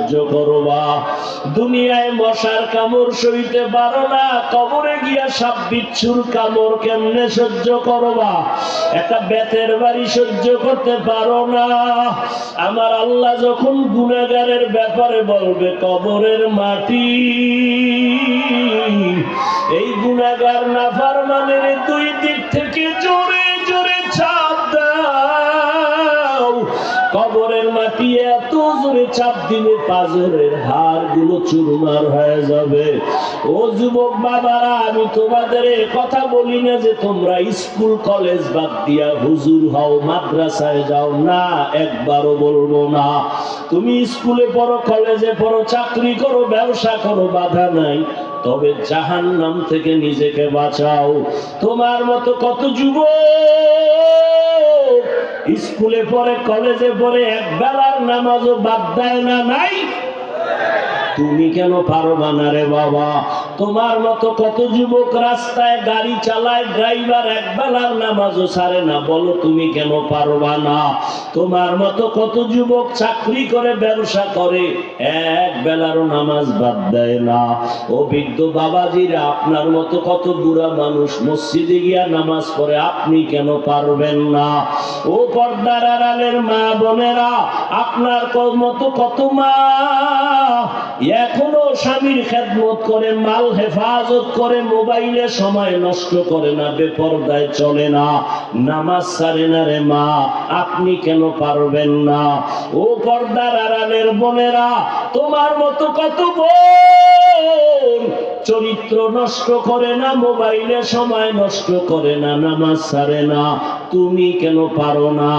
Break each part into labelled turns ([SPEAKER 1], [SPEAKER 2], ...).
[SPEAKER 1] সহ্য করবা। দুনিয়ায় মশার কামড় সইতে পারো না, কবরে গিয়া সাপ বিচ্ছুর কামড় কেমনে সহ্য করবা? একটা বেতের বাড়ি সহ্য করতে পারো না। আমার আল্লাহ যখন গুনাহগারের ব্যাপারে বলবে কবরের মাটি, এই গুনাহগার নাফরমানের দুই দিক থেকে জোরে জোরে চাপ দাও। কবরের মাটি এত জোরে চাপ দিলে পাজরের হাড়গুলো চুরমার হয়ে যাবে। ও যুবক বাবারা, আমি তোমাদের কথা বলি না যে তোমরা স্কুল কলেজ বাদ দিয়া হুজুর হও, মাদ্রাসায় যাও, না, একবারও বলবো না। তুমি স্কুলে পড়ো, কলেজে পড়ো, চাকরি করো, ব্যবসা করো, বাধা নাই, তবে জাহান্নাম থেকে নিজেকে বাঁচাও। তোমার মতো কত যুবক স্কুলে পড়ে, কলেজে পড়ে, এক বেলার নামাজও বাদ দেয় না, নাই? তুমি কেন পারবা না রে বাবা? তোমার মতো কত যুবক রাস্তায় গাড়ি চালায়, ড্রাইভার এক বেলার নামাজও ছাড়ে না, বলো তুমি কেন পারবা না? তোমার মতো কত যুবক চাকরি করে, ব্যবসা করে, এক বেলারও নামাজ বাদ দেয় না। অভিজ্ঞ বাবাজিরা, আপনার মতো কত বুড়া মানুষ মসজিদে গিয়া নামাজ পড়ে, আপনি কেন পারবেন না? ও পর্দার আড়ালের মা বোনেরা, আপনার মতো কত মা এখনো স্বামীর খেদমত করে, মাল হেফাজত করে, মোবাইলে সময় নষ্ট করে না, বেপরদায় চলে না, নামাজ ছাড়ে না রে মা, আপনি কেন পারবেন না? ও পর্দার আড়ালের বোনেরা, তোমার মতো কত বোন চরিত্র নষ্ট করে না, মোবাইলে সময় নষ্ট করে না, নামাজ ছাড়ে না, তুমি কেন পারো না?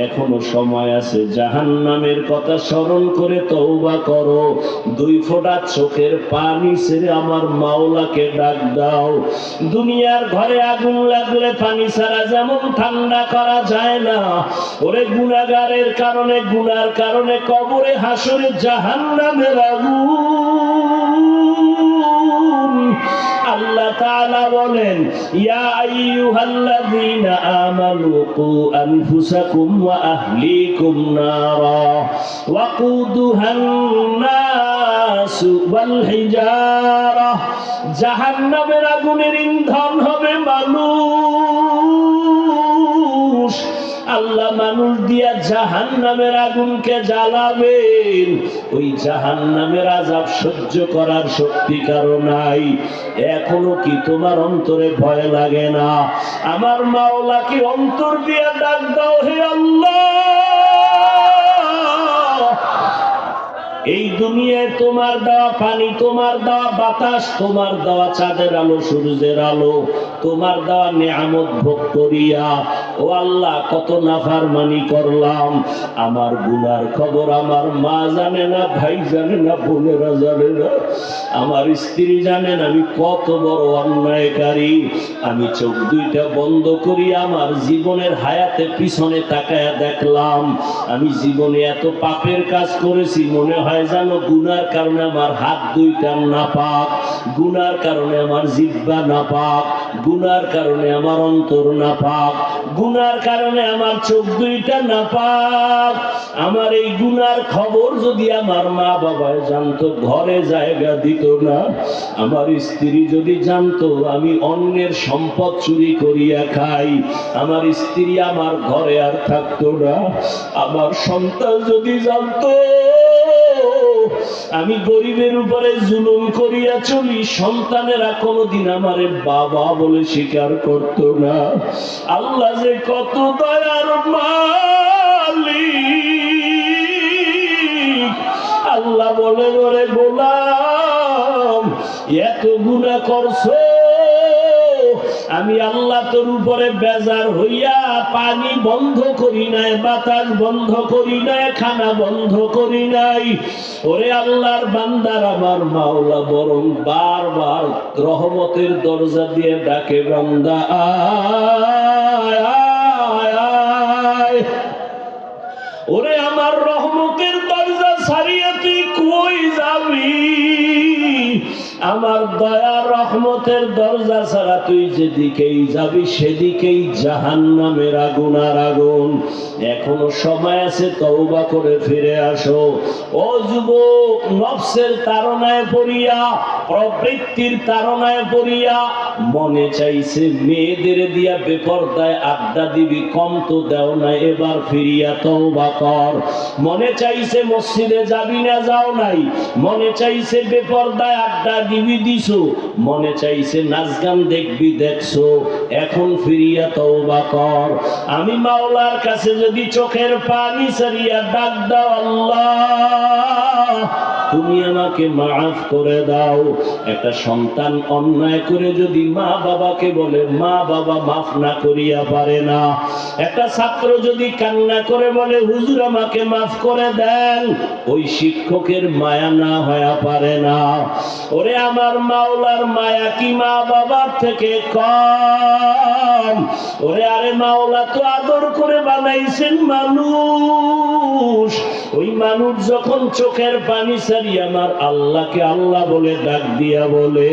[SPEAKER 1] এখনো সময় আছে, জাহান্নামের কথা স্মরণ করে তওবা করো। দুই ফোঁটা চোখের পানি ছেড়ে আমার মাওলাকে ডাক দাও। দুনিয়ার ঘরে আগুন লাগলে পানি ছাড়া যেমন ঠান্ডা করা যায় না, ওরে গুনাহগারের কারণে, গুনার কারণে কবরে হাসরে জাহান্নামের আগুন। আল্লাহ তাআলা বলেন, ইয়া আইয়ুহাল্লাযীনা আমানু কু আনফুসাকুম ওয়া আহলিকুম নারা ওয়াকুদুহান নাসু ওয়াল হিজারা। জাহান্নামের আগুনের ইন্ধন হবে মানুষ। আল্লাহ মানুষ দিয়া জাহান্নামের আগুনকে জ্বালাবেন। ওই জাহান্নামের আযাব সহ্য করার শক্তি কারো নাই। এখনো কি তোমার অন্তরে ভয় লাগে না? আমার মাওলাকে অন্তর দিয়া ডাক দাও, হে আল্লাহ, এই দুনিয়ায় তোমার দেওয়া পানি, তোমার দেওয়া বাতাস, তোমার দেওয়া চাঁদের আলো, সূর্যের আলো, তোমার দেওয়া নিয়ামত ভোগ করিয়া ও আল্লাহ কত নাফরমানি করলাম। আমার গুনার খবর আমার মা জানে না, ভাই জানে না, বোনেরা জানে না, আমার স্ত্রী জানেন আমি কত বড় অন্যায়কারী। আমি চোখ দুইটা বন্ধ করি, আমার জীবনের হায়াতে পিছনে তাকায়া দেখলাম আমি জীবনে এত পাপের কাজ করেছি, মনে হয় জানো গুনার কারণে আমার হাত দুইটা নাপাক, গুনার কারণে আমার জিহ্বা নাপাক, গুনার কারণে আমার অন্তর নাপাক, গুনার কারণে আমার চোখ দুইটা নাপাক। আমার এই গুনার খবর যদি আমার মা বাবা জানতো, ঘরে জায়গা দিত না। আমার স্ত্রী যদি জানতো আমি অন্যের সম্পদ চুরি করিয়া খাই, আমার স্ত্রী আমার ঘরে আর থাকতো না। আমার সন্তান যদি জানতো আমি গরিবের উপরে জুলুম করিয়া চলি, সন্তানেরা কোনদিন আমারে বাবা বলে স্বীকার করত না। আল্লাহ যে কত দয়ার মালিক। আল্লাহ বলে, ওরে গোলাম, এত গুনাহ করছো, আমি আল্লাহ তোর উপরে বেজার হইয়া পানি বন্ধ করি নাই, বাতাস বন্ধ করি নাই, খানা বন্ধ করি নাই। ওরে আল্লাহর বান্দার, আমার মাওলা বরং বারবার রহমতের দরজা দিয়ে ডাকে, বান্দা আয় আয় আয়। ওরে আমার রহমতের দরজা ছাড়িয়ে তুই কই যাবি? আমার দয়া রহমতের দরজা ছাড়া তুই যেদিকেই যাবি সেদিকেই জাহান্নামের আগুন আর আগুন। এখনো সময় আছে, তওবা করে ফিরে আসো। ও যুবক, নফসের তাড়নায় পড়িয়া, প্রবৃত্তির তাড়নায় পড়িয়া মনে চাইছে মেয়েদের দিয়া বেপরদায় আড্ডা দিবি, কম তো দেও না, এবার ফিরিয়া তওবা কর। মনে চাইছে মসজিদে যাবি না, যাও নাই। মনে চাইছে বেপরদায় আড্ডা দিবি, দিছো। মনে চাইছে নাচ গান দেখবি, দেখছো। এখন ফিরিয়া তওবা কর। আমি মাওলার কাছে যদি চোখের পানি ছাড়িয়া ডাক দাও, আল্লাহ তুমি আমাকে মাফ করে দাও। একটা সন্তান অন্যায় করে যদি মা বাবাকে বলে, মা বাবা মাফ না করিয়া পারে না। একটা ছাত্র যদি কান্না করে বলে, হুজুর আমাকে মাফ করে দেন, ওই শিক্ষকের মায়া না হয়ে পারে না। ওরে আমার মাওলার মায়া কি মা বাবার থেকে কম? ওরে আরে মাওলা তো আদর করে বানাইছেন মানুষ। ওই মানুষ যখন চোখের পানি ছাড়িয়ে আমার আল্লাহকে আল্লাহ বলে ডাক দিয়া বলে,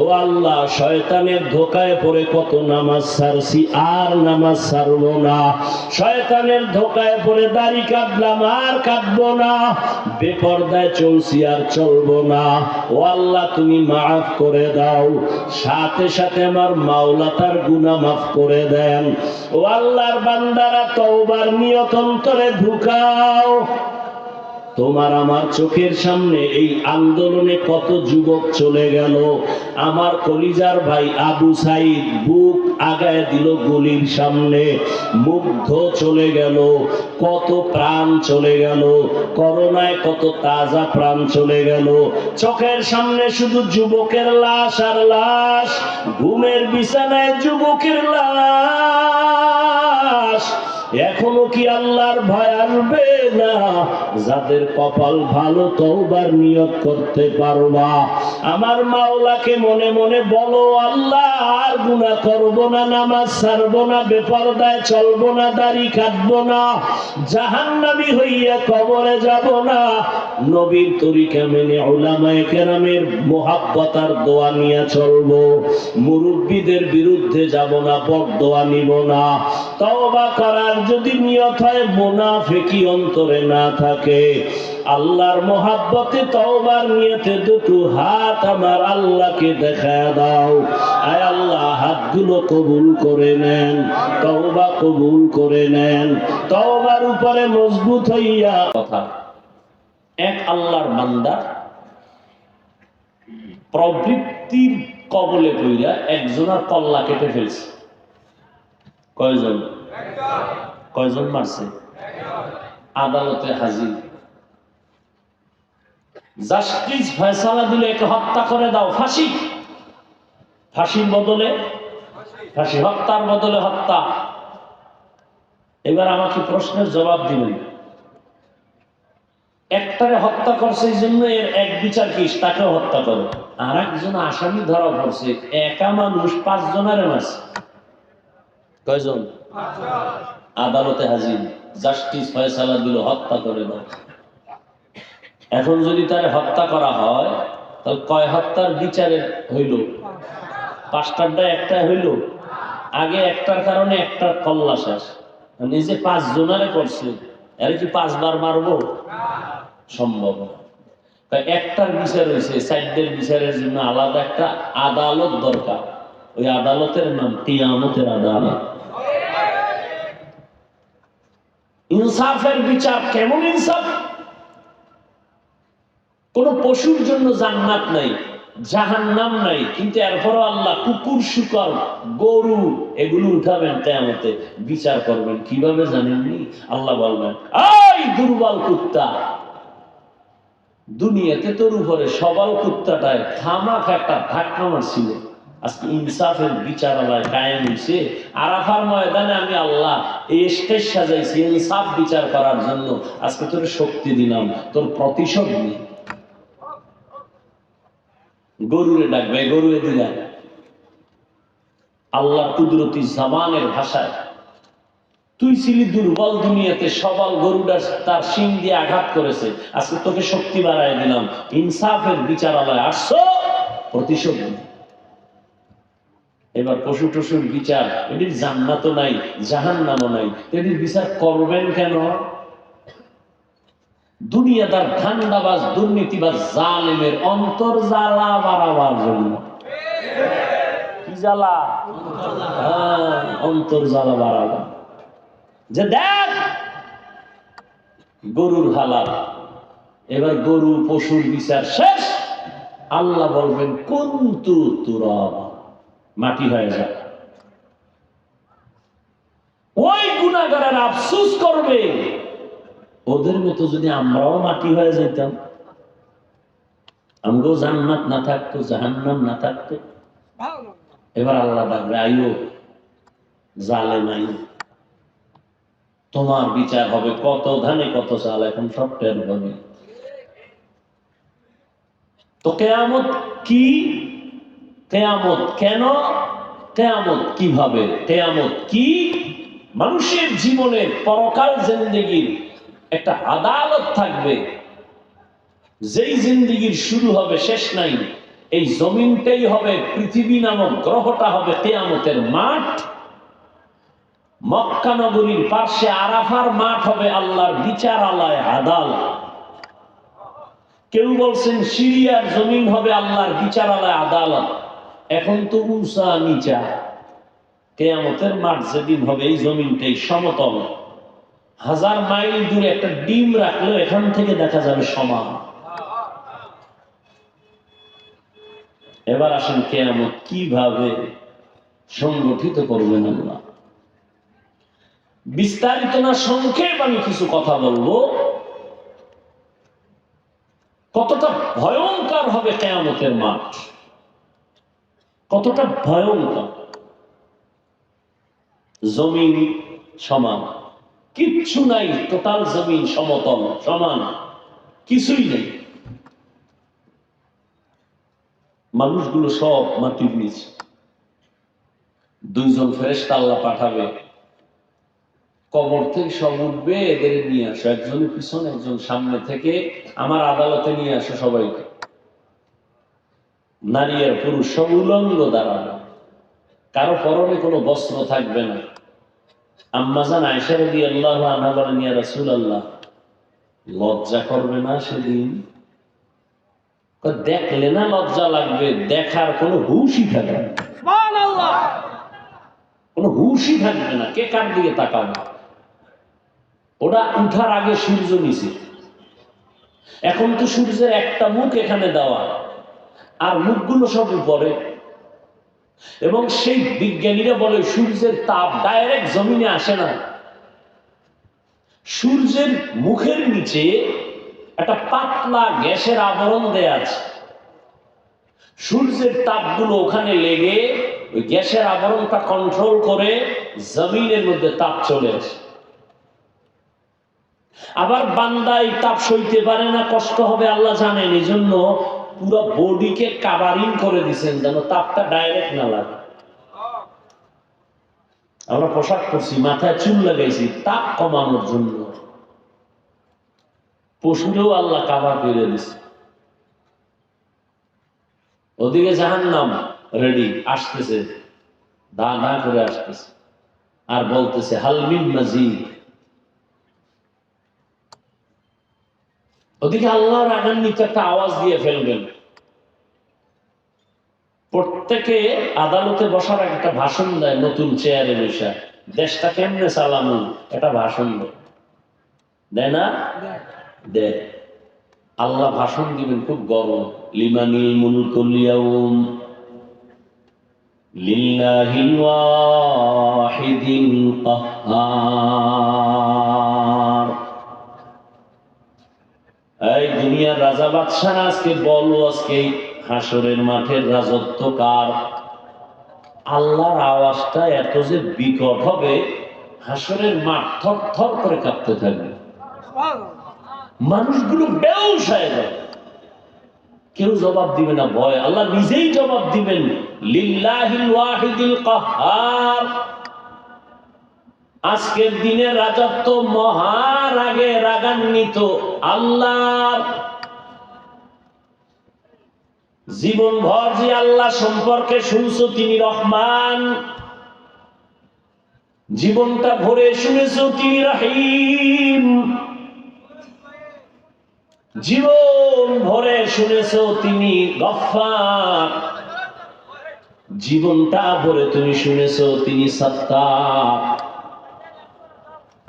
[SPEAKER 1] ও আল্লাহ শয়তানের ধোকায় পড়ে কত নামাজ ছাড়ছি, আর নামাজ ছাড়বো না। শয়তানের ধোকায় পড়ে দাড়ি কাটলাম, আর কাটবো না। বেপরদায় চলছি, আর চলবো না। ও আল্লাহ তুমি মাফ করে দাও। সাথে সাথে আমার মাওলা তার গুনাহ মাফ করে দেন। ও আল্লাহর বান্দারা, তওবার নিয়ত অন্তরে ঢুকাও। তোমার আমার চোখের সামনে এই আন্দোলনে কত যুবক চলে গেল। আমার কলিজার ভাই আবু সাইদ বুক আগায় দিল গুলির সামনে, মুগ্ধ চলে গেল। কত প্রাণ চলে গেল, করোনায় কত তাজা প্রাণ চলে গেল। চোখের সামনে শুধু যুবকের লাশ আর লাশ, ঘুমের বিছানায় যুবকের লাশ। এখনো কি আল্লাহর ভয় আসবে না? যাদের কপাল ভালো, তওবার নিয়ত করতে পারবা। আমার মাওলাকে মনে মনে বলো, আল্লাহ আর গুনাহ করব না, নামাজ ছাড়বো না, বেপরদায় চলবো না, দাড়ি কাটবো না, জাহান্নামী হইয়া কবরে যাব না। নবীর তরিকা মেনে উলামায়ে কেরামের মুহাব্বত আর দোয়া নিয়ে চলবো। মুরব্বীদের বিরুদ্ধে যাব না, বদদোয়া নিব না। তওবা করার যদি নিয়ত হয়, মুনাফিকি অন্তরে না থাকে, আল্লাহর মহাব্বতে তওবার নিয়তে দুটো হাত আমার আল্লাহকে দেখায় দাও। আয় আল্লাহ, হাতগুলো কবুল করে নেন, তওবা কবুল করে নেন। তওবার উপরে মজবুত হইয়া কথা। এক আল্লাহর বান্দা প্রবৃত্তির কবলে পইরা একজনের কল্লা কেটে ফেলছে। কয়জন? কয়জন মারছে? আদালতে হাজির। জাস্টিস ফয়সালা দিল, একে হত্যা করে দাও, ফাঁসি। ফাঁসির বদলে ফাঁসি, হত্যার বদলে হত্যা। এবার আমাকে প্রশ্নের জবাব দিবেন। একটারে হত্যা করছে এই জন্য এর এক বিচার কি তাকেও হত্যা করে, আর একজন আসামি ধরা পড়ছে, একা মানুষ 5 জনের মারছে। কয়জন? আদালতে হাজির, জাস্টিস ফয়সালা দিল, হত্যা করে দাও। এখন যদি তার হত্যা করা হয়, তাহলে কয় হত্যার বিচারে হইল? 5টারটা একটা হইল। আগে একটার কারণে একটার কল্লা শেষ, নিজে 5 জনারে করছে, এর কি 5 বার মারবো? সম্ভব না। একটার বিচার হয়েছে, 4দের বিচারের জন্য আলাদা একটা আদালত দরকার। ওই আদালতের নাম কিয়ামতের আদালত। ইনসাফের বিচার কেমন ইনসাফ? কোন পশুর জন্য জান্নাত নাই, জাহান্নাম নাই, কিন্তু এরপরও আল্লাহ কুকুর, শুকর, গরু এগুলো উঠাবেন, কিয়ামতে বিচার করবেন। কিভাবে জানেননি? আল্লাহ বলবেন, এই দুর্বল কুত্তা, দুনিয়াতে তোর উপরে সবল কুত্তাটায় খামাখা একটা ধাক্কা মারছিল, আজকে ইনসাফের বিচার আল্লাহ কায়েম হয়েছে। আরাফার ময়দানে আমি আল্লাহ এই স্টেজ সাজাইছি ইনসাফ বিচার করার জন্য। আজকে তোর শক্তি দিলাম, তোর প্রতিশোধ নেই। গরুরে ডাকবে, গরুরে দিলাম। আল্লাহর কুদরতি জামানের ভাষায়, তুই ছিলি দুর্বল, দুনিয়াতে সবল, গরুটা তার শিং দিয়ে আঘাত করেছে, আজকে তোকে শক্তি বাড়ায় দিলাম। ইনসাফের বিচারালয় আসছো, প্রতিশোধ নেই। এবার পশু টশুর বিচার, এটির জান্নাতও নাই জাহান্নামও নাই, এটির বিচার করবেন কেন? দুনিয়াদার ধান্দাবাজ দুর্নীতিবাজ জালেমের অন্তর জ্বালা বাড়াবার জন্য। কি জ্বালা? অন্তর জ্বালা বাড়াবার। যে দেখ গরুর হালাত, এবার গরু পশুর বিচার শেষ, আল্লাহ বলবেন কুনতু তুরাবা, মাটি হয়ে যায়। ওই গুনাহগারের আফসোস করবে, ওদের মতো যদি আমরাও মাটি হয়ে যেতাম, আমগো জান্নাত না থাকতো, জাহান্নাম না থাকতো। এবার আল্লাহ ডাকবে, আইও জালেম আইও, তোমার বিচার হবে, কত ধানে কত চাল এখন সব টের হবে। তো কিয়ামত কি? কিয়ামত কেন? কিয়ামত কিভাবে? কিয়ামত কি? মানুষের জীবনের পরকাল জিন্দেগির একটা আদালত থাকবে, যেই জিন্দেগির শুরু হবে শেষ নাই। এই জমিনটাই হবে, পৃথিবী নামক গ্রহটা হবে কিয়ামতের মাঠ। মক্কা নগরীর পাশে আরাফার মাঠ হবে আল্লাহর বিচারালয়, আদালত। কেউ বলছেন সিরিয়ার জমিন হবে আল্লাহর বিচারালয়, আদালত। এখন তো উঁচা নিচা। কিয়ামতের মাঠ যেদিন হবে, এই জমিনটাই সমতল, 1000 মাইল দূরে একটা ডিম রাখলেও এখান থেকে দেখা যাবে সমান। এবার আসেন, কিয়ামত কিভাবে সংগঠিত করবেন আল্লাহ? বিস্তারিত না, সংক্ষেপ আমি কিছু কথা বলবো। কতটা ভয়ঙ্কর হবে কিয়ামতের মাঠ, কতটা ভয়ঙ্কর। জমিন সমান, কিচ্ছু নাই, টোটাল জমিন সমতল সমান, কিছুই নেই। মানুষগুলো সব মাটির নিচে। 2 জন ফেরেশতা আল্লাহ পাঠাবে, কবর থেকে সব উঠবে, এদের নিয়ে আসো, একজনের পিছনে একজন সামনে থেকে, আমার আদালতে নিয়ে আসো সবাইকে। নারী আর পুরুষ সব উলঙ্গ দাঁড়াবে, কারো পরনে কোনো বস্ত্র থাকবে না। আম্মা জান আয়েশা রাদিয়াল্লাহু আনহা বলেন, ইয়া রাসূলুল্লাহ, লজ্জা করবে না সেদিন? দেখলে না লজ্জা লাগবে, দেখার কোনো হুঁশই থাকবে না, সুবহানাল্লাহ, কোনো হুঁশই থাকবে না, কে কার দিকে তাকাবে। ওটা উঠার আগে সূর্য নিচে, এখন তো সূর্যের একটা মুখ এখানে দেওয়া, আর মুখগুলো সব উপরে। এবং সেই বিজ্ঞানীরা বলে সূর্যের তাপ ডাইরেক্ট জমিনে আসে না, সূর্যের মুখের নিচে একটা পাতলা গ্যাসের আবরণ দেয়া আছে। সূর্যের তাপগুলো ওখানে লেগে ওই গ্যাসের আবরণটা কন্ট্রোল করে জমিনের মধ্যে তাপ চলে আসে। আবার বান্দা এই তাপ সইতে পারে না, কষ্ট হবে আল্লাহ জানেন, এই জন্য পুরো বডিকে কাভারিং করে দিয়েছেন যেন তাপটা ডাইরেক্ট না লাগে। আমরা পোশাক পরছি, মাথায় চুল লাগাইছি তাপ কমানোর জন্য। পশুরেও আল্লাহ কাভার করে দিচ্ছে। ওদিকে জাহান্নাম রেডি, আসতেছে, দা দা করে আসতেছে, আর বলতেছে হাল মিন মাজিদ। ওদিকে আল্লাহ রাগান্বিত একটা আওয়াজ দিয়ে ফেলবেন। প্রত্যেকে আদালতে বসার একটা ভাষণ দেয়, নতুন চেয়ারে বসে দেশটা কেমনে চালানো একটা ভাষণ দেয় না? দেয়। আল্লাহ ভাষণ দিবেন খুব গরম, লিমানিল মুলকুল ইয়াউম লিল্লাহিল ওয়াহিদিল কাহ্হার। এই দুনিয়ার রাজা বাদশাহ আজকে বলো, আজকে হাসরের মাঠের রাজত্ব কার? আল্লাহর আওয়াজটা এত যে বিকট হবে, হাসরের মাঠ থর থর করে কাঁপতে থাকবে, মানুষগুলো বেহুশ হয়ে যাবে, কেউ জবাব দিবে না, ভয়। আল্লাহ নিজেই জবাব দিবেন, লিল্লাহিল ওয়াহিদিল কাহ্হার। আজকের দিনের রাজত্ব মহারাগে রাগান্বিত আল্লাহর। জীবন ভর যে আল্লাহ সম্পর্কে শুনছো তিনি রহমান, জীবনটা ভরে শুনেছো তিনি রহিম, জীবন ভরে শুনেছো তিনি গফফার, জীবনটা ভরে তুমি শুনেছো তিনি সত্তার।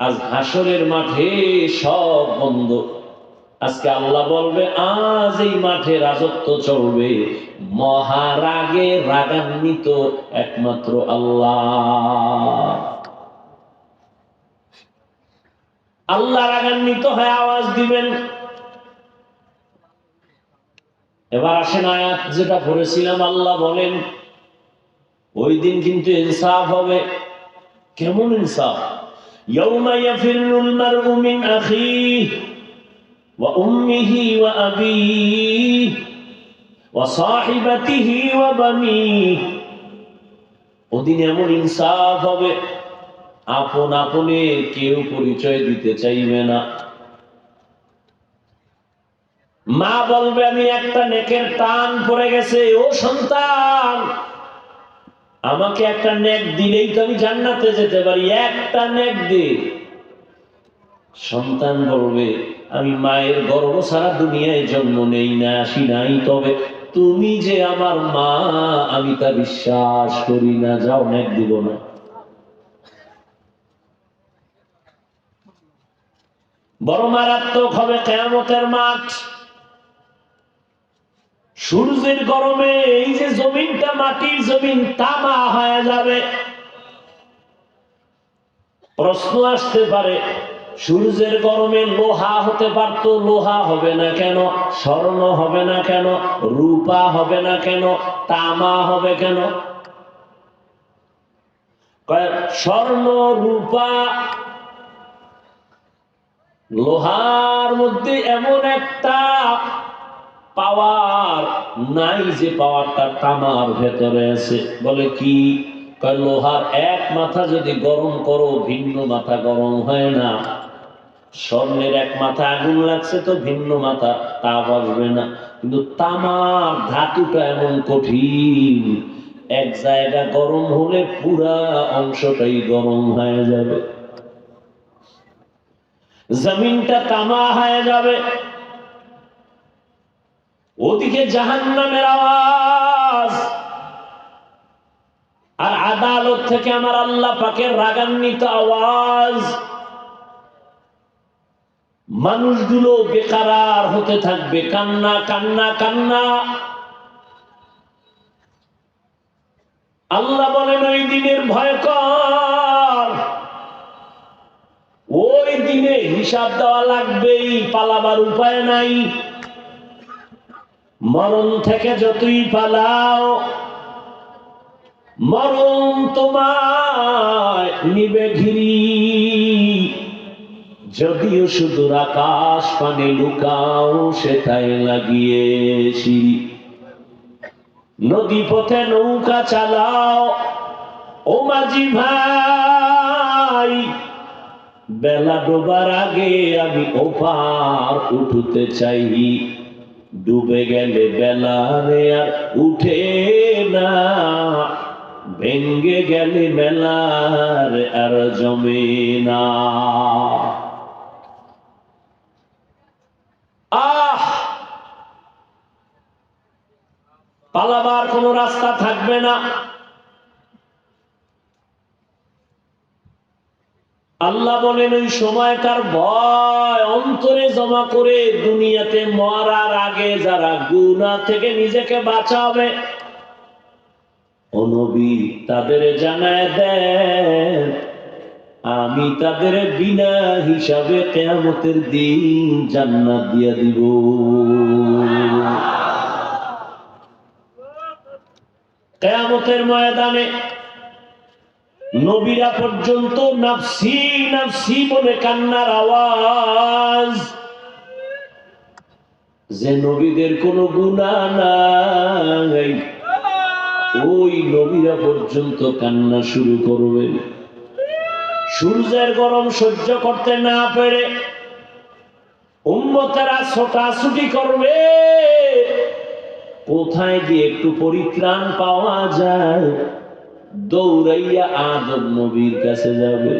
[SPEAKER 1] আজ হাসরের মাঠে সব বন্ধ। আজকে আল্লাহ বলবে আজ এই মাঠে রাজত্ব চলবে, মহারাগে রাগান্বিত একমাত্র আল্লাহ। আল্লাহ রাগান্বিত হয়ে আওয়াজ দিবেন। এবার আসেন আয়াত যেটা পড়েছিলাম, আল্লাহ বলেন ওই দিন কিন্তু ইনসাফ হবে। কেমন ইনসাফ? ইয়াউমা ইয়াফিরুল মারউ মিন আখিহি ওয়া উম্মিহি ওয়া আবিহি ওয়া সাহিবাতিহি ওয়া বানিহি। ওদিন এমন ইনসাফ হবে, আপন আপনে কেউ পরিচয় দিতে চাইবে না। মা বলবে আমি একটা নেকের টান পড়ে গেছে, ও সন্তান আমাকে একটা নেক দিলেই তো আমি জান্নাতে যেতে পারি, একটা নেক দে। সন্তান বলবে আমি মায়ের গর্ভ ছাড়া দুনিয়ায় জন্ম নেই না, আসি নাই, তবে তুমি যে আমার মা আমি তা বিশ্বাস করি না, যাও নেক দিব না। বড় মারাত্মক হবে কিয়ামতের মাঠ। সূর্যের গরমে এই যে জমিনটা, মাটির জমিন তামা হয়ে যাবে। প্রশ্ন আসতে পারে সূর্যের গরমে লোহা হতে পারত, লোহা হবে না কেন? স্বর্ণ হবে না কেন? রূপা হবে না কেন? তামা হবে কেন? স্বর্ণ রূপা লোহার মধ্যে এমন একটা পাওয়ার নাই যে পাওয়ারটা তামার ভেতরে আছে। বলে কি? লোহার এক মাথা যদি গরম করো ভিন্ন মাথা গরম হয় না। স্বর্ণের এক মাথা আগুন লাগছে তো ভিন্ন মাথা তাপ আসবে না। কিন্তু তামার ধাতুটা এমন কঠিন, এক জায়গা গরম হলে পুরা অংশটাই গরম হয়ে যাবে, জমিনটা তামা হয়ে যাবে। ওদিকে জাহান্নামের আওয়াজ, আর আদালত থেকে আমার আল্লাহ পাকের রাগান্বিত আওয়াজ। মানুষগুলো বেকারার হতে থাকবে, কান্না কান্না কান্না। আল্লাহ বলেন ওই দিনের ভয়ঙ্কর, ওই দিনে হিসাব দেওয়া লাগবেই, পালাবার উপায় নাই। মরণ থেকে যতই পালাও মরণ তোমায় নিবে ঘিরি। যদিও সুদূর আকাশ পানে লুকাও সেটাই লাগিয়ে সিঁড়ি। নদী পথে নৌকা চালাও ও মাঝি ভাই, বেলা ডোবার আগে আমি ওপার উঠতে চাই। ডুবে গেলে বেলা রে আর উঠে না, ভেঙ্গে গেলে মেলার আর জমে না। পালাবার কোনো রাস্তা থাকবে না। আল্লাহ বলেন ওই সময়কার ভয় অন্তরে জমা করে দুনিয়াতে মরার আগে যারা গুনাহ থেকে নিজেকে বাঁচাবে, ও নবী তাদের জানায় দেন আমি তাদের বিনা হিসাবে কিয়ামতের দিন জান্নাত দিয়ে দিব। কিয়ামতের ময়দানে নবীরা পর্যন্ত নাফসি নাফসি বলে কান্নার আওয়াজ। যে নবীদের কোনো গুনাহ নাই ওই নবীরা পর্যন্ত কান্না শুরু করবে। সূর্যের গরম সহ্য করতে না পেরে উম্মতেরা ছোটাছুটি করবে, কোথায় গিয়ে একটু পরিত্রাণ পাওয়া যায়? দৌড়াইয়া আদম নবীর কাছে যাবে।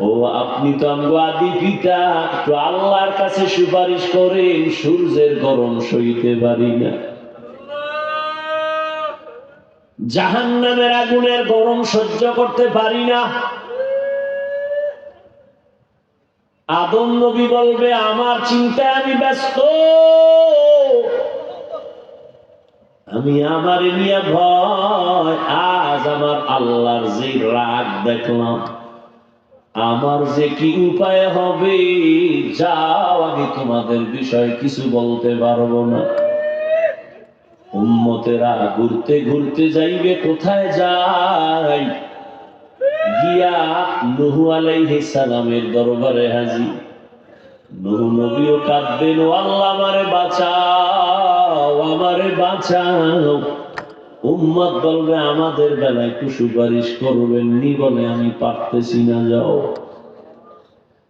[SPEAKER 1] ও আপনি তো আমগো আদি পিতা, একটু আল্লাহর কাছে সুপারিশ করেন, সূর্যের গরম সইতে পারি না, জাহান্নামের আগুনের গরম সহ্য করতে পারি না। আদম নবী বলবে আমার চিন্তায় আমি ব্যস্ত, আমি আমার নিয়ে ভয়। আজ আমার আল্লাহর যে রাগ দেখলাম, আমার যে কি উপায় হবে, যাও আমি তোমাদের বিষয়ে কিছু বলতে পারবো না। উম্মতেরা ঘুরতে ঘুরতে যাইবে, কোথায় যায়? গিয়া নূহ আলাইহিস সালামের দরবারে হাজির। নূহ নবীও কাঁদবেন, ও আল্লাহ আমারে বাঁচাও, আমারে বাঁচাও। উম্মত বলবে আমাদের বেলায় একটু সুপারিশ করবেন নি? বলে আমি পারতেছি না, যাও।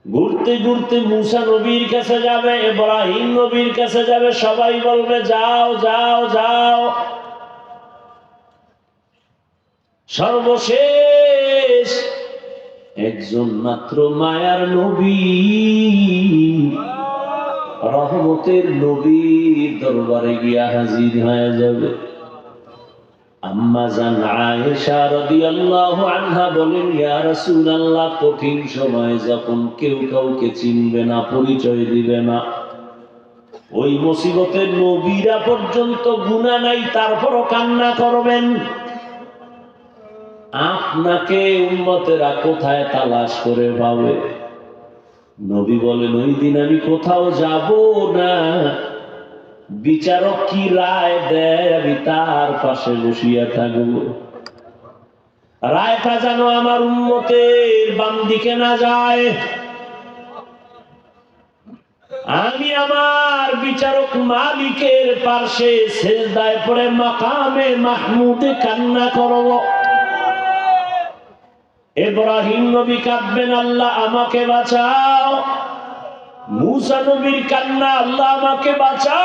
[SPEAKER 1] ঘুরতে ঘুরতে মূসা নবীর কাছে যাবে, ইব্রাহিম নবীর কাছে যাবে, সবাই বলবে যাও যাও যাও। সর্বশেষ একজন মাত্র মায়ার নবী, রহমতের নবীর দরবারে গিয়া হাজির হয়ে যাবে। আম্মা জান আয়েশা রাদিয়াল্লাহু আনহা বলেন, ইয়া রাসূলুল্লাহ, কঠিন সময় যখন কেউ কাউকে চিনবে না, পরিচয় দিবে না, ওই মুসিবতের নবীরা পর্যন্ত গুনাহ নাই, তারপরও কান্না করবেন, আপনাকে উম্মতেরা কোথায় তালাশ করে পাবে? নবী বলেন, ওই দিন আমি কোথাও যাব না, বিচারক কি রায় দেয় আমি তার পাশে বসিয়া থাকব। রায়টা যেন আমার উম্মতের বাম দিকে না যায়। আমি আমার বিচারক মালিকের পাশে সেজদায় পড়ে মাকামে মাহমুদে কান্না করব। ইব্রাহিম নবী কাঁদবেন, আল্লাহ আমাকে বাঁচাও। মূসা নবীর কান্না, আল্লাহ আমাকে বাঁচাও।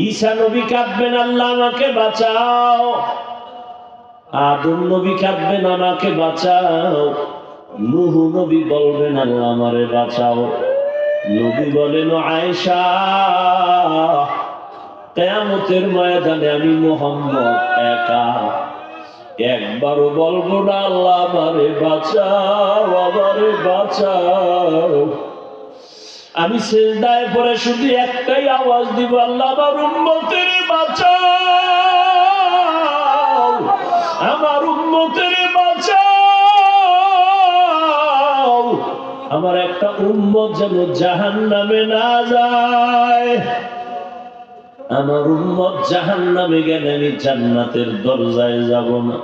[SPEAKER 1] ঈসা নবী কাঁদবেন, আল্লাহ আমাকে বাঁচাও। আদম নবী কাঁদবেন, আমাকে বাঁচাও। নূহ নবী বলবেন, আল্লাহ আমারে বাঁচাও। নবী বলেন, আয়েশা, কিয়ামতের ময়দানে আমি মুহাম্মদ একা, একবারও বলবো না আল্লাহ আমারে বাঁচাও, আমারে বাঁচাও। আমি সিজদায় পড়ে শুধু একটাই আওয়াজ দিব, আল্লাহ আমার উম্মতের বাঁচাও, আমার উম্মতের বাঁচাও। আমার একটা উম্মত যেন জাহান্নামে না যায়। আমার উম্মত জাহান্নামে গেলে আমি জান্নাতের দরজায় যাব না।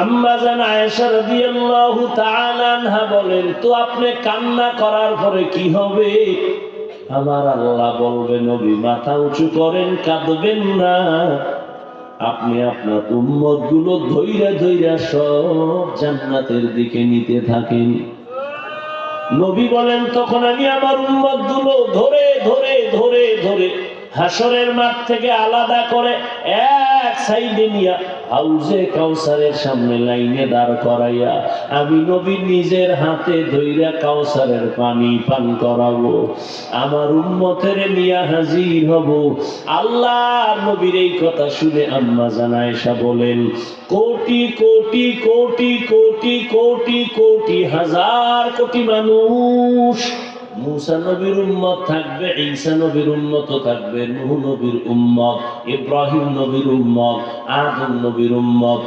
[SPEAKER 1] আম্মা জান আয়েশা রাদিয়াল্লাহু তাআলা আনহা বলেন, তো আপনি কান্না করার পরে কি হবে? আমার আল্লাহ বলবে, নবী মাথা উঁচু করেন, কাঁদবেন না, আপনি আপনার উম্মত গুলো ধইরা ধইরা সব জান্নাতের দিকে নিতে থাকেন। নবী বলেন, তখন আমি আমার উম্মত গুলো ধরে ধরে ধরে ধরে হাসরের মাঠ থেকে আলাদা করে এক সাইডে নিয়ে হাউজে কাউসারের সামনে লাইনে দাঁড় করাইয়া আমি নবী নিজের হাতে ধইরা কাউসারের পানি পান করাবো। আমার উম্মতের নিয়ে হাজির হব। আল্লাহর নবীর এই কথা শুনে আম্মা জান আয়েশা বলেন, কোটি কোটি কোটি কোটি কোটি কোটি হাজার কোটি মানুষ, মূসা নবীর উম্মত থাকবে, ঈসা নবীর উম্মত থাকবে, নূহ নবীর উম্মত, ইব্রাহিম নবীর উম্মত, আদম নবীর উম্মত।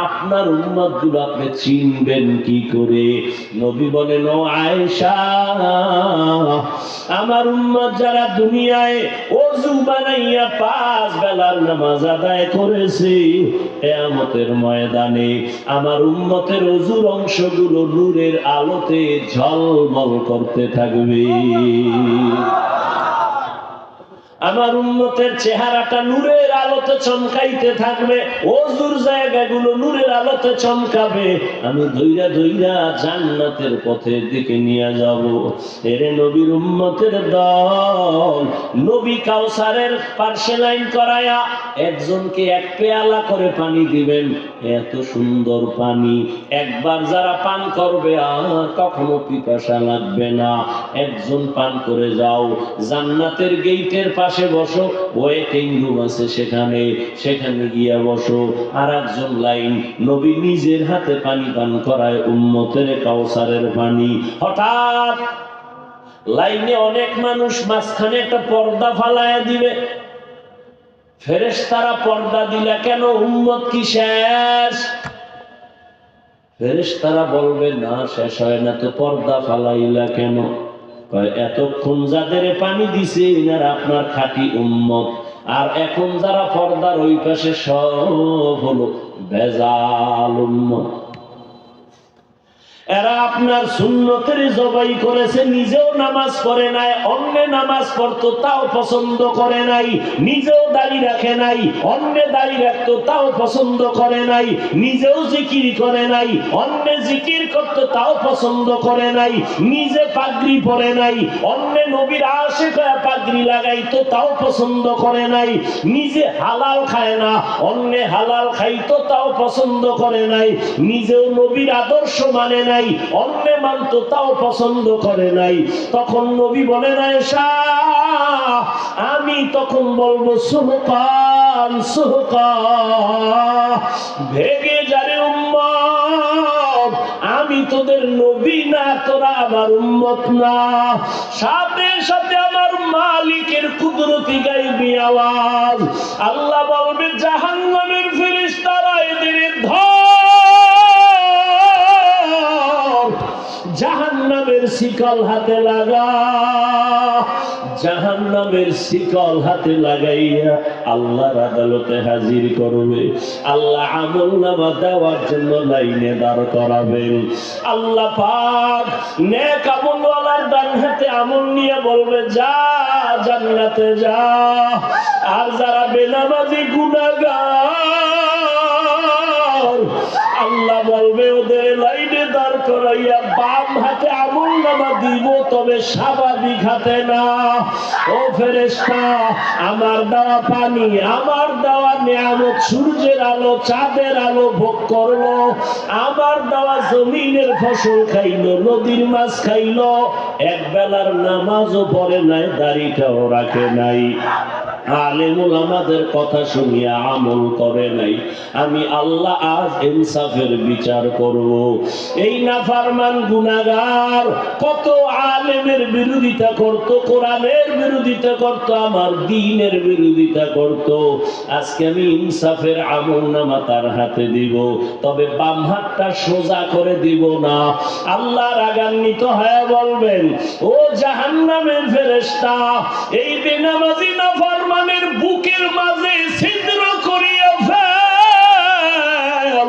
[SPEAKER 1] আপনার উম্মত গুলো আপনি চিনবেন কি করে? নবী বলেন, ও আয়েশা, আমার উম্মত যারা দুনিয়ায় ওযু বানাইয়া 5 বেলার নামাজ আদায় করেছে, কিয়ামতের ময়দানে আমার উম্মতের ওযুর অংশগুলো নূরের আলোতে ঝলমল করতে থাকবে। আমার উম্মতের চেহারাটা নূরের আলোতে চমকাইতে থাকবে, ওযুর জায়গাগুলো নূরের আলোতে চমকাবে, আমি ধইরা ধইরা জান্নাতের পথের দিকে নিয়ে যাব। এরে নবীর উম্মতের দল, নবী কাউসারের পার্শ্বে লাইন করায়া একজনকে এক পেয়ালা করে পানি দিবেন। এত সুন্দর পানি একবার যারা পান করবে আর কখনো পিপাসা লাগবে না। একজন পান করে যাও, জান্নাতের গেইটের পাশে বসো, ওয়েটিং রুম আছে সেখানে গিয়া বসো। আর একজন লাইন, নবী নিজের হাতে পানি পান করায় উম্মতের কাউসারের পানি। হঠাৎ লাইনে অনেক মানুষ, মাঝখানে একটা পর্দা ফালায় দিবে। ফেরেশতারা পর্দা দিলা কেন? উম্মত কি শেষ? ফেরেশতারা বলবে না, শেষ হয় না তো, পর্দা ফালাইলা কেন? এতক্ষণ যাদের পানি দিছে এনারা আপনার খাঁটি উম্মত, আর এখন যারা পর্দার ওই পাশে সব হলো ভেজাল উম্মত। এরা আপনার সুন্নতের জবাই করেছে, নিজেও নামাজ পড়ে নাই, অন্য নামাজ পড়তো তাও পছন্দ করে নাই, নিজেও দাড়ি রাখে নাই, অন্য দাড়ি রাখতো তাও পছন্দ করে নাই, নিজেও জিকির করে নাই, অন্য জিকির করতো তাও পছন্দ করে নাই, নিজে পাগড়ি পরে নাই, অন্য নবীর আশিক হয়ে পাগড়ি লাগাইতো তাও পছন্দ করে নাই, নিজে হালাল খায় না, অন্য হালাল খাইতো তাও পছন্দ করে নাই, নিজেও নবীর আদর্শ মানে না, অন্য মানতো তাও পছন্দ করে নাই। তখন নবী বলে না, আমি তখন বলবো সুহকান সুহকান, ভেগে যারে উম্মত, আমি তোদের নবী না, তোরা আমার উম্মত না। সাথে সাথে আমার মালিকের কুদরতি গায়বী আওয়াজ, আল্লাহ বলবে জাহান্নামের ফেরেশতারা এদের জাহান্নামের শিকল হাতে লাগা, জাহান্নামের শিকল হাতে লাগাইয়া আল্লাহর আদালতে হাজির করবে। আল্লাহ আমলনামা দেওয়ার জন্য লাইনে দাঁড় করাবেন। আল্লাহ পাক নেক আমলওয়ালার ডান হাতে আমল নিয়ে বলবে যা জান্নাতে যা। আর যারা বেনামাজি গুনাহগার, আল্লাহ বলবে ওদের লাইনে দাঁড় করাইয়া বাম হাতে আমলনামা দিব, তবে স্বাভাবিক হাতে না। ও ফেরেশতা, আমার দেওয়া পানি, আমার দেওয়া নিয়ামত, সূর্যের আলো চাঁদের আলো ভোগ করলো, আমার দেওয়া জমিনের ফসল খাইলো, নদীর মাছ খাইলো, এক বেলার নামাজও পড়ে নাই, দাড়িটাও রাখে নাই, আলেমুল আমাদের কথা শুনিয়া আমল করে নাই। আমি আল্লাহ আজ ইনসাফের বিচার করব। এই নাফরমান গুনাহগার কত আলেমের বিরোধিতা করত, কোরআনের বিরোধিতা করত, আমার দ্বীনের বিরোধিতা করত। আজকে আমি ইনসাফের আমলনামা তার হাতে দিব, তবে বাম হাতটা সোজা করে দিব না। আল্লাহ রাগান্বিত হয়ে বলবেন, ও জাহান্নামের ফেরেশতা, এই বেনামাজি নাফরমানের বুকের মাঝে ছিদ্র করিয়া ফেল,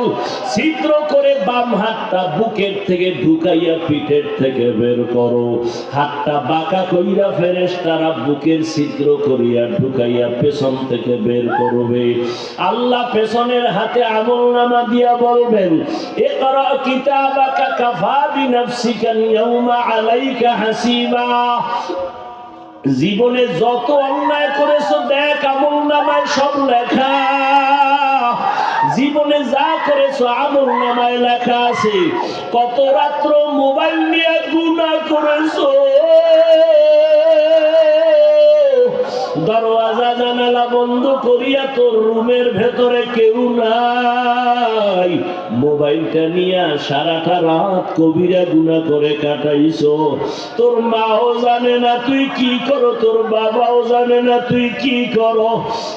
[SPEAKER 1] ছিদ্র করে বাম হাতটা বুকের থেকে ঢুকাইয়া পিঠের থেকে বের করো। হাতটা বাঁকা কইরা ফেরেশতারা বুকের ছিদ্র করিয়া ঢুকাইয়া পেছন থেকে বের করবে। আল্লাহ পেছনের হাতে আমলনামা দিয়া বলবেন, ইকরা কিতাবাকা কাফা বিনাফসিকা ইয়াউমা আলাইকা হাসিবা। জীবনে যত অন্যায় করেছো দেখ আমলনামায় সব লেখা, জীবনে যা করেছো আমলনামায় লেখা আছে। কত রাত্র মোবাইল নিয়ে গুনাহ করেছো, দরওয়াজা জানালা বন্ধ করিয়া তোর রুমের ভেতরে কেউ নাই, মোবাইলটা নিয়ে সারাটা রাত কবিরা গুনাহ করে কাটাইছো। তোর মাও জানে না তুই কি করো, তোর বাবাও জানে না তুই কি করো,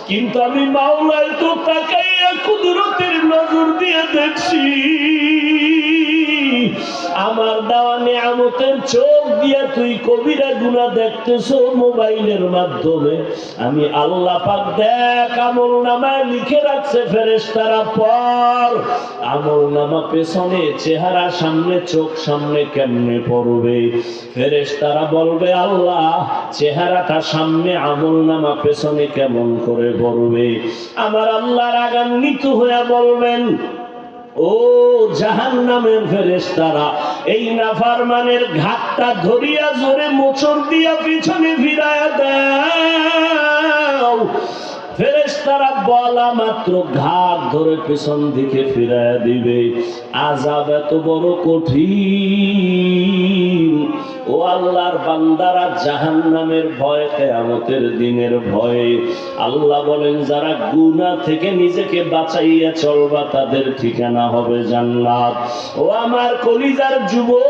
[SPEAKER 1] কিন্তু আমি মাওলায় তো তাকাইয়া কুদরতের নজর দিয়ে দেখছি। আমার দেওয়া নিয়ামতের চোখ দিয়া তুই কবিরা গুনাহ দেখতেছ মোবাইলের মাধ্যমে, আমি আল্লাহ পাক দেখ আমলনামায় লিখে রাখছে ফেরেশতারা পড়। আমলনামা পেছনে, চেহারা সামনে, চোখ সামনে কেমনে পড়বে? ফেরেশতারা বলবে আল্লাহ চেহারাটা সামনে, আমলনামা পেছনে কেমন করে পড়বে? আমার আল্লাহ রাগান্বিত হয়ে বলবেন, ও জাহান্নামের ফেরেশতারা, এই নাফরমানের ঘাটটা ধরিয়া জোরে মোচড় দিয়া পিছনে ফিরায়া দাও। ফেরেশতারা বলা মাত্র ঘাট ধরে পেছন দিকে ফিরায়া দিবে। আযাব এত বড় কঠিন, ও আল্লাহর বান্দারা, জাহান্নামের ভয়, কিয়ামতের দিনের ভয়ে। আল্লাহ বলেন যারা গুনাহ থেকে নিজেকে বাঁচাইয়া চলবা তাদের ঠিকানা হবে জান্নাত। ও আমার কলিজার যুবক,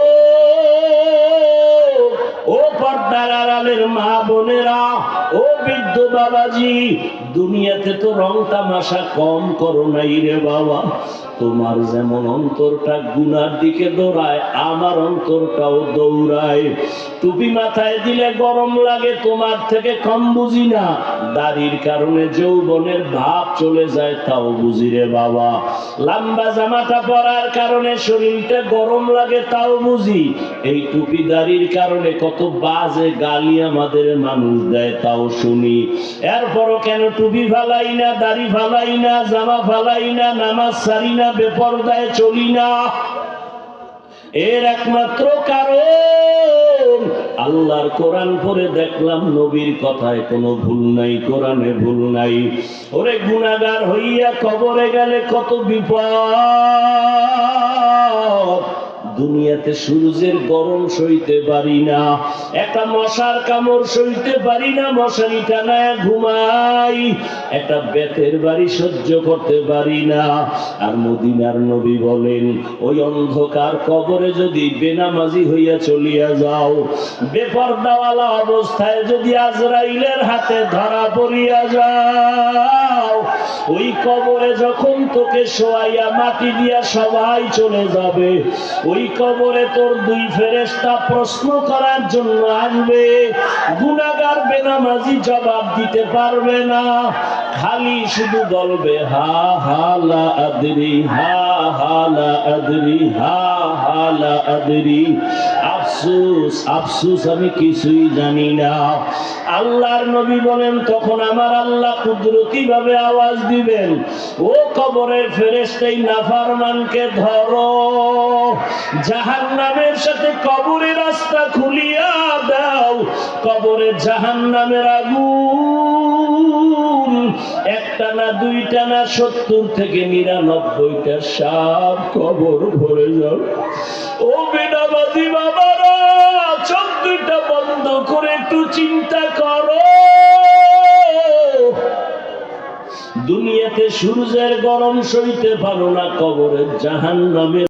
[SPEAKER 1] ও পর্দার আড়ালের মা বোনেরা, ও বৃদ্ধ বাবাজি, দুনিয়াতে তো রং তামাশা কম করো নাই রে বাবা। তোমার যেমন অন্তরটা গুনার দিকে দৌড়ায়, আমার অন্তরটাও দৌড়ায়। টুপি মাথায় দিলে গরম লাগে, তোমার থেকে কম বুঝি না। দাড়ির কারণে যৌবনের ভাব চলে যায়, তাও বুঝি রে বাবা। লম্বা জামাটা পরার কারণে শরীরটা গরম লাগে, তাও বুঝি। এই টুপি দাড়ির কারণে কত বাজে গালি আমাদের মানুষ দেয়, তাও শুনি। এরপরও কেন টুপি ফালাই না, দাড়ি ফালাই না, জামা ফালাই না, নামাজ ছাড়ি না, বেপরদায় চলি না? এর একমাত্র কারণ আল্লাহর কোরআন পড়ে দেখলাম নবীর কথায় কোনো ভুল নাই, কোরআনে ভুল নাই। ওরে গুনাহগার হইয়া কবরে গেলে কত বিপদ। দুনিয়াতে সূর্যের গরম সইতে পারি না, একটা মশার কামড় সইতে পারি না, মশারি টানায় ঘুমাই, একটা বেতের বাড়ি সহ্য করতে পারি না। আর মদিনার নবী বলেন ওই অন্ধকার কবরে যদি বেনামাজি হইয়া চলিয়া যাও, বেপরদাওয়ালা অবস্থায় যদি আজরাইলের হাতে ধরা পড়িয়া যাও, ওই কবরে যখন তোকে শোয়াইয়া মাটি দিয়া সবাই চলে যাবে, ওই কবরে তোর দুই ফেরেশতা প্রশ্ন করার জন্য আসবে। গুনাহগার বেনামাজি জবাব দিতে পারবে না, খালি শুধু বলবে হা হা লা আদরি, হা হা লা আদরি, হা হা লা আদরি, আফসোস আফসোস আমি কিছুই জানি না। আল্লাহর নবী বলেন তখন আমার আল্লাহ কুদরতি ভাবে আওয়াজ দিবেন, ও কবরের ফেরেশতা এই নাফরমানকে ধরো, জাহান্নামের সাথে কবরের রাস্তা খুলিয়া দাও। কবরে জাহান্নামের আগুন একটা না, দুইটা না, 70 থেকে 99টা সাপ কবর ভরে যাও। ও বেনামাজি বাবারা, চোখ দুইটা বন্ধ করে একটু চিন্তা করো। দুনিয়াতে সূর্যের গরম সইতে পারো না, কবরে জাহান্নামের